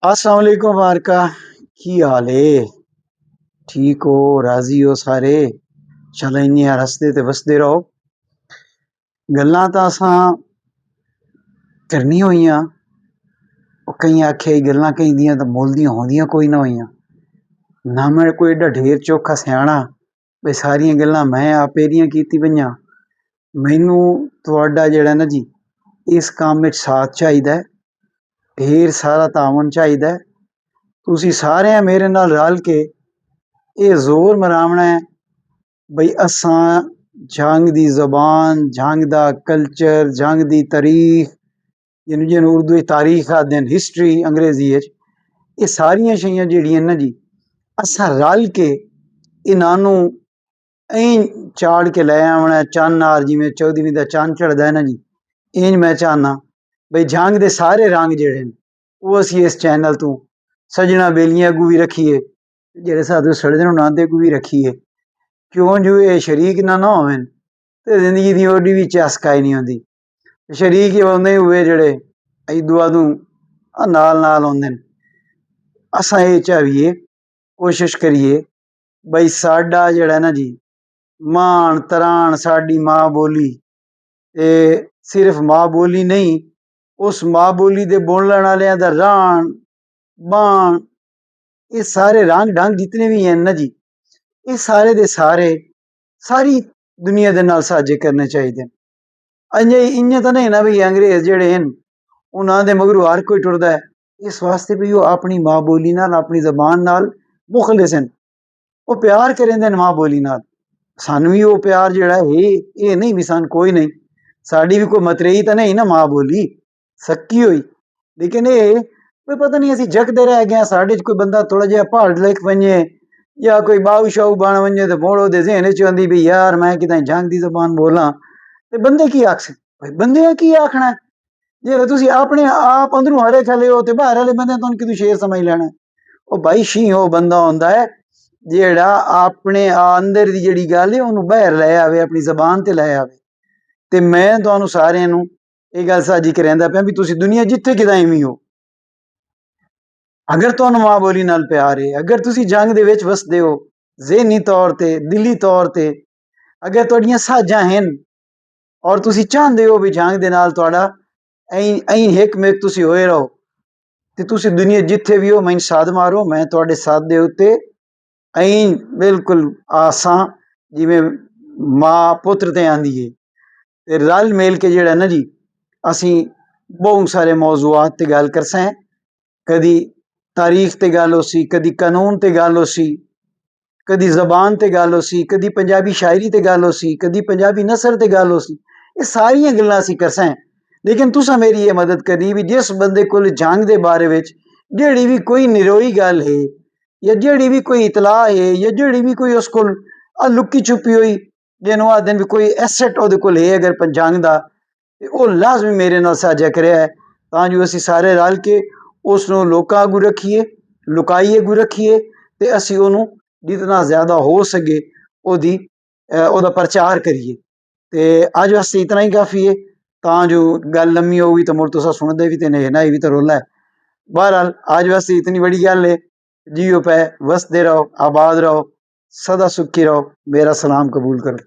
अस्सलाम वालेकुम वारका। की हाल है? ठीक हो? राजी हो सारे? चलो इन्हें हसदे ते वसदे रहो। गल्लां तां असां करनी होइयां। कई आखे गल्लां कई दियां तां मुल दियां होंदियां कोई ना होइयां। ना मैं कोई एडा ढेर चोखा सियाणा बई सारियां गल्लां मैं आपे दियां कीती पईयां। मैनू तुहाडा जेहड़ा ना जी इस काम विच साथ चाहिदा है, ढेर सारा तावन चाहिदा है। तुसी सारेयां मेरे नाल रल के ये जोर मरावना है बई असां जंग दी जबान, जंग दा कल्चर, जंग दी तारीख, जिन्हूं उर्दू च तारीख आखदे न, हिस्टरी अंग्रेजी च, ये सारियां शैयां जेहड़ियां ना जी असां रल के इन्हां ऐं चाड़ के लै आवना है चन्न नाल, जिवें 14वीं दा चन्न चढ़दा है ना जी, इंज मैं चाहना बई जंग दे सारे रंग जेहड़े न वो असी इस चैनल तों सजना बेलियां अगू भी रखीए, जेहड़े साधु सड़दे न उन्हां दे अगू भी रखीए। क्यों जो ये शरीक ना होवन ते जिंदगी दी ओडी भी चस्काई नहीं होंदी। शरीक ही होंदे हुए जेहड़े इदू अदू नाल नाल होंदे न। असां ये चाहीए, कोशिश करिए बई साडा जेहड़ा ना जी मान तरान, साडी मां बोली ते सिर्फ मां बोली नहीं, उस मां बोली दे बोलण वालियां दा राण बाण, ये सारे रंग ढंग जितने भी हैं ना जी, ये सारे दे सारे सारी दुनिया दे नाल साझे करने चाहिए। अजें इयां तां नहीं ना भी अंग्रेज जेहड़े हैं उन्हां दे मगरू हर कोई टुरदा है, इस वास्ते भी वो अपनी मां बोली नाल, अपनी जबान नाल मुखलिस हैं। वो प्यार करेंदे न मां बोली नाल। सानू भी वो प्यार जेहड़ा है ये नहीं भी सन कोई नहीं, साड़ी भी कोई मतरेई तो नहीं ना मां बोली सक्की होई, लेकिन ये कोई पता नहीं असी जगदे रह गए। साढ़े च कोई बंदा थोड़ा जिहा पहाड़ लिख वने या कोई बाऊ शाऊ बन वने तो मोड़ ओहदे ज़हन च आंदी भी यार मैं कितें जंग दी जबान बोलां ते बंदे की आखसन, भाई बंदे की आखना जे तुसी अपने आप अंदरों हरे खले हो ते बाहर वाले बंदे तुहानू कि शेर समझ लेना। ओ भाई शी हो बंदा होंदा है जेड़ा अपने अंदर दी जेड़ी गल है उन्होंने बाहर लै आवे, अपनी जबान ते लै आवे। ते मैं तुहानू सारियां नू ये गल साझी करैंदा पिया भी तुसी दुनिया जिथे कितें भी हो, अगर तुहानू मां बोली नाल प्यार है, अगर तुसी जंग दे विच वसदे हो ज़हनी तौर ते, दिली तौर ते, अगर तुहाडियां साझां हैं और तुसी चाहते हो भी जंग दे नाल तुहाडा ऐं हिक-मिक तुसी होए रहो ते तुसी दुनिया जिथे भी हो मैनू साध मारो, मैं तुहाडे साथ दे उत्ते ऐं बिल्कुल आसां जिवें मां पुत्र ते आंदी है। ते रल मिल के जेहड़ा ना जी असी बहुत सारे मौजूआत ते गल करसां। कदी तारीख ते गल होसी, कदी कानून ते गल होसी, कदी जबान ते गल होसी, कदी पंजाबी शायरी ते गल होसी, कदी पंजाबी नसर ते गल होसी। ये सारियां गल्लां असी करसां। लेकिन तुसां मेरी ये मदद करनी भी जिस बंदे कोल जंग दे बारे विच जेहड़ी भी कोई निरोई गल है या जेहड़ी भी कोई इतलाह है या जेहड़ी भी कोई उस कोल लुकी छुपी हुई जिन्हों आखदे भी कोई एसेट उहदे कोल है अगर जंग दा ते ओह लाजमी मेरे नाल साझा करिया है तां जो असी सारे रल के उसनूं लोकां अगू रखीए, लुकाई अगू रखीए ते असी ओनू जितना ज्यादा हो सके ओहदी ओहदा प्रचार करिए। ते अज वास्ते इतना ही काफ़ी है तां जो गल लम्मी होगी तो मुड़ तुसां सुनदे भी ते नहीं भी तो रोला है। बहरहाल आज वास्ते इतनी बड़ी गल है। जियो पै वसदे रहो, आबाद रहो, सदा सुखी रहो। मेरा सलाम कबूल करो।